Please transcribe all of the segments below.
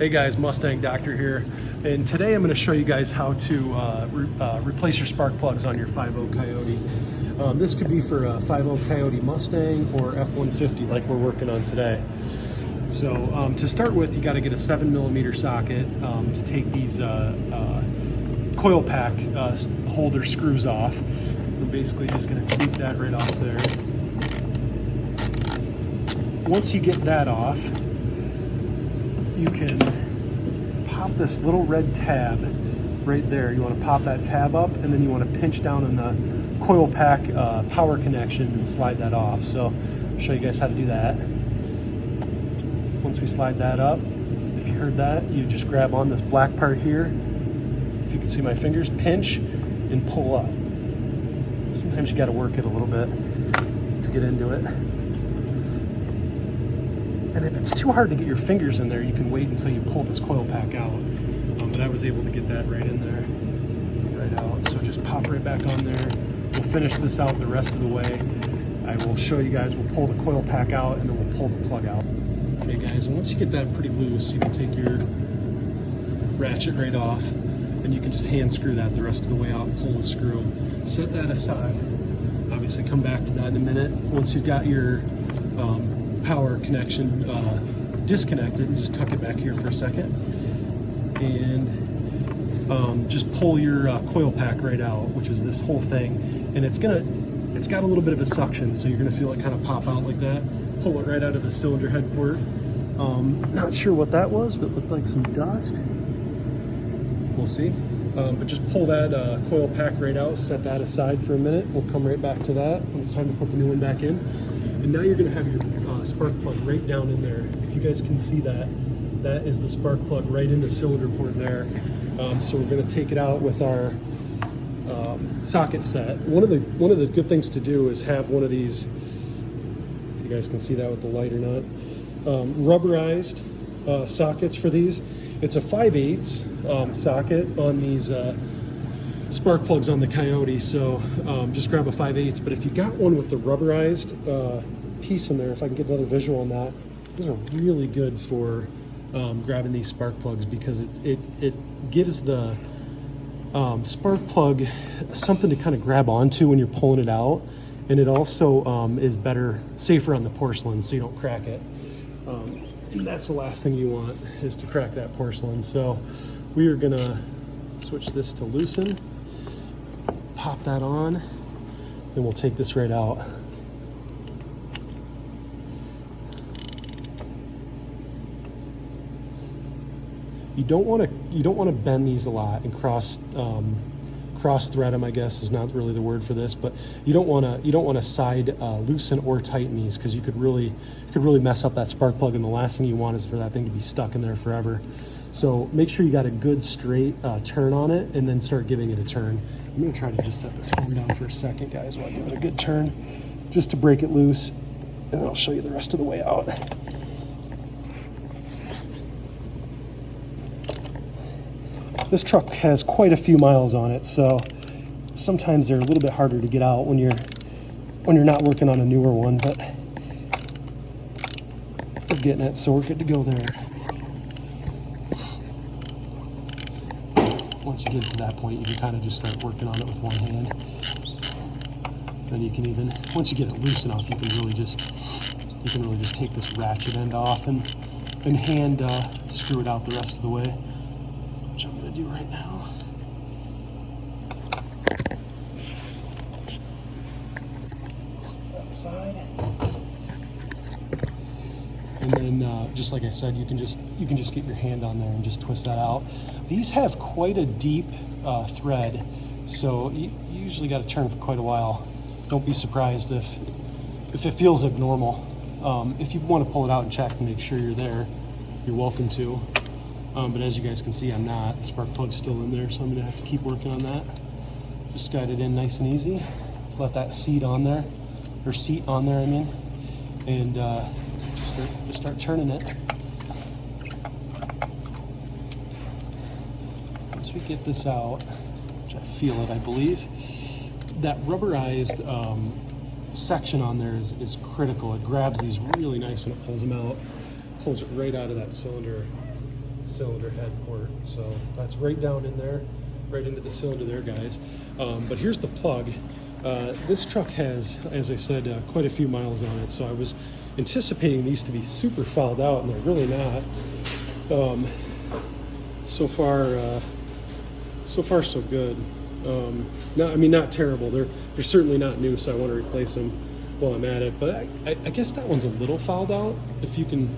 Hey guys, Mustang Doctor here, and today I'm going to show you guys how to replace your spark plugs on your 5.0 Coyote. This could be for a 5.0 Coyote Mustang or F-150 like we're working on today. So to start with, you got to get a 7mm socket to take these coil pack holder screws off. We're basically just going to take that right off there. Once you get that off, you can pop this little red tab right there. You want to pop that tab up, and then you want to pinch down on the coil pack power connection and slide that off. So I'll show you guys how to do that. Once we slide that up, if you heard that, you just grab on this black part here. If you can see my fingers, pinch and pull up. Sometimes you got to work it a little bit to get into it. And if it's too hard to get your fingers in there, you can wait until you pull this coil pack out. But I was able to get that right in there, right out. So just pop right back on there. We'll finish this out the rest of the way. I will show you guys, we'll pull the coil pack out and then we'll pull the plug out. Okay guys, and once you get that pretty loose, you can take your ratchet right off and you can just hand screw that the rest of the way out and pull the screw. Set that aside. Obviously come back to that in a minute. Once you've got your power connection disconnected, and just tuck it back here for a second, and just pull your coil pack right out, which is this whole thing, and it's got a little bit of a suction, so you're gonna feel it kind of pop out like that. Pull it right out of the cylinder head port. Not sure what that was, but it looked like some dust. We'll see. But just pull that coil pack right out, set that aside for a minute. We'll come right back to that when it's time to put the new one back in. And now you're going to have your spark plug right down in there. If you guys can see that, that is the spark plug right in the cylinder port there. So we're going to take it out with our socket set. One of the good things to do is have one of these, if you guys can see that with the light or not, rubberized sockets for these. It's a 5/8 socket on these spark plugs on the Coyote, so just grab a 5/8. But if you got one with the rubberized piece in there, if I can get another visual on that, those are really good for grabbing these spark plugs, because it gives the spark plug something to kind of grab onto when you're pulling it out, and it also is safer on the porcelain, so you don't crack it. And that's the last thing you want, is to crack that porcelain. So we are gonna switch this to loosen, pop that on, and we'll take this right out. You don't want to bend these a lot and cross thread them, I guess is not really the word for this, but you don't want to side loosen or tighten these, because you could really mess up that spark plug, and the last thing you want is for that thing to be stuck in there forever. So make sure you got a good straight turn on it, and then start giving it a turn. I'm going to try to just set this phone down for a second, guys, while I give it a good turn, just to break it loose, and then I'll show you the rest of the way out. This truck has quite a few miles on it, so sometimes they're a little bit harder to get out when you're not working on a newer one, but we're getting it, so we're good to go there. Once you get to that point, you can kind of just start working on it with one hand. Then you can even, once you get it loose enough, you can really just take this ratchet end off and hand screw it out the rest of the way, which I'm going to do right now. That side. And then, just like I said, you can just get your hand on there and just twist that out. These have quite a deep thread, so you usually got to turn for quite a while. Don't be surprised if it feels abnormal. If you want to pull it out and check and make sure you're there, you're welcome to. But as you guys can see, I'm not. The spark plug's still in there, so I'm going to have to keep working on that. Just got it in nice and easy. Let that seat on there, I mean, and just start turning it. Once we get this out, which I feel it, I believe, that rubberized section on there is critical. It grabs these really nice when it pulls them out, pulls it right out of that cylinder cylinder head port. So that's right down in there, right into the cylinder there, guys. But here's the plug. This truck has, as I said, quite a few miles on it, so I was anticipating these to be super fouled out, and they're really not. So far so good. Not terrible. They're certainly not new, so I want to replace them while I'm at it. But I guess that one's a little fouled out. If you can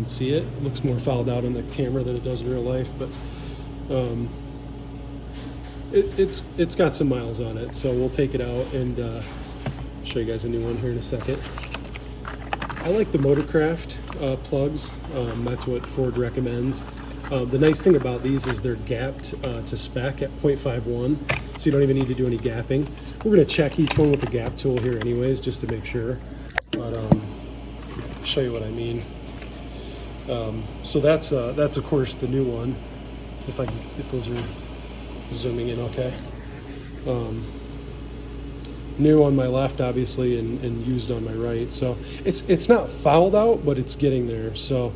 see it, it looks more fouled out on the camera than it does in real life. But it's got some miles on it, so we'll take it out and show you guys a new one here in a second. I like the Motorcraft plugs. That's what Ford recommends. The nice thing about these is they're gapped to spec at 0.51, so you don't even need to do any gapping. We're going to check each one with the gap tool here anyways, just to make sure. But I'll show you what I mean. So that's of course the new one. If those are zooming in okay. New on my left, obviously, and used on my right. So it's not fouled out, but it's getting there. So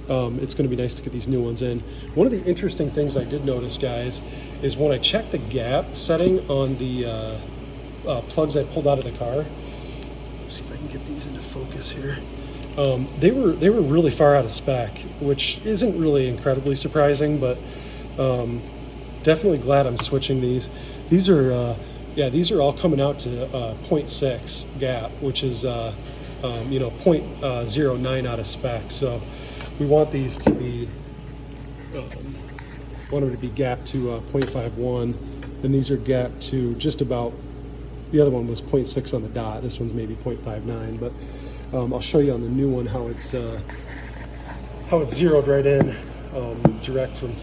it's going to be nice to get these new ones in. One of the interesting things I did notice, guys, is when I checked the gap setting on the plugs I pulled out of the car. Let's see if I can get these into focus here. They were really far out of spec, which isn't really incredibly surprising, but definitely glad I'm switching these. These are all coming out to 0.6 gap, which is 0.09 out of spec. So we want these to be gapped to 0.51, and these are gapped to just about. The other one was 0.6 on the dot. This one's maybe 0.59, but I'll show you on the new one how it's zeroed right in, direct from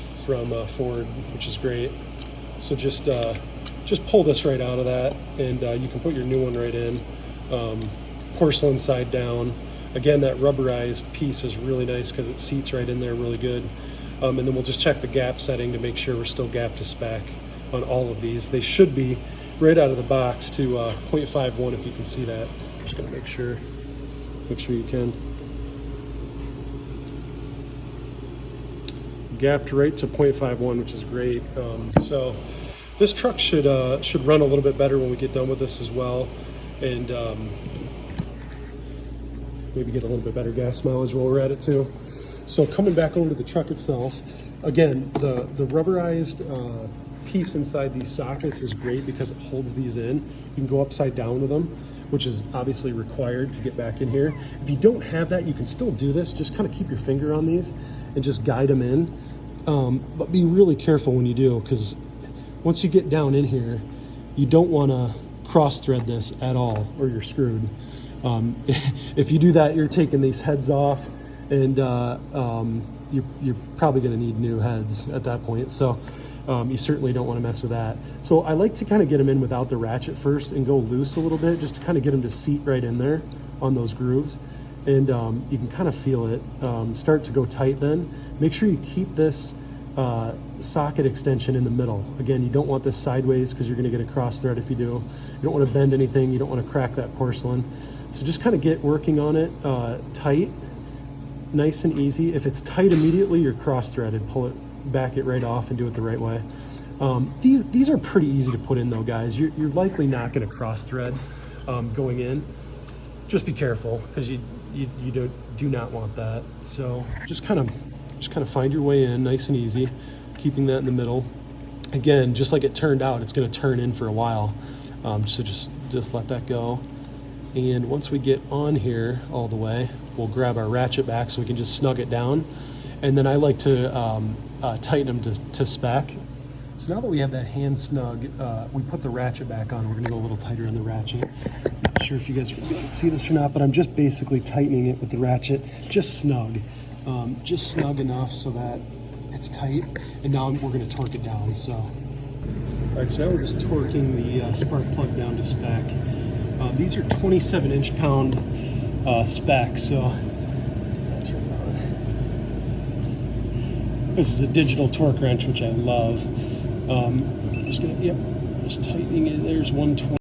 Ford, which is great. So just pull this right out of that, and you can put your new one right in. Porcelain side down. Again, that rubberized piece is really nice because it seats right in there really good. And then we'll just check the gap setting to make sure we're still gapped to spec on all of these. They should be right out of the box to 0.51 if you can see that. I'm just gonna make sure you can. Gapped right to 0.51, which is great. So this truck should run a little bit better when we get done with this as well, and maybe get a little bit better gas mileage while we're at it too. So coming back over to the truck itself, again, the rubberized piece inside these sockets is great because it holds these in. You can go upside down with them, which is obviously required to get back in here. If you don't have that, you can still do this. Just kind of keep your finger on these and just guide them in. But be really careful when you do, because once you get down in here, you don't want to cross thread this at all, or you're screwed. If you do that, you're taking these heads off, and you're probably going to need new heads at that point. So you certainly don't want to mess with that. So I like to kind of get them in without the ratchet first and go loose a little bit, just to kind of get them to seat right in there on those grooves. And you can kind of feel it start to go tight then. Make sure you keep this socket extension in the middle. Again, you don't want this sideways because you're going to get a cross thread if you do. You don't want to bend anything. You don't want to crack that porcelain. So just kind of get working on it tight, nice and easy. If it's tight immediately, you're cross threaded. Pull it, back it right off and do it the right way. These are pretty easy to put in though, guys. You're likely not going to cross thread going in. Just be careful because you do not want that. So just kind of find your way in nice and easy, keeping that in the middle. Again, just like it turned out, it's going to turn in for a while. So just let that go. And once we get on here all the way, we'll grab our ratchet back so we can just snug it down. And then I like to tighten them to spec. So now that we have that hand snug, we put the ratchet back on. We're going to go a little tighter on the ratchet. Not sure if you guys are going to be able to see this or not, but I'm just basically tightening it with the ratchet, just snug enough so that it's tight. And now we're going to torque it down. So, all right, so now we're just torquing the spark plug down to spec. These are 27 inch-pound specs, so I'll turn it on. This is a digital torque wrench, which I love. Just tightening it. There's 120.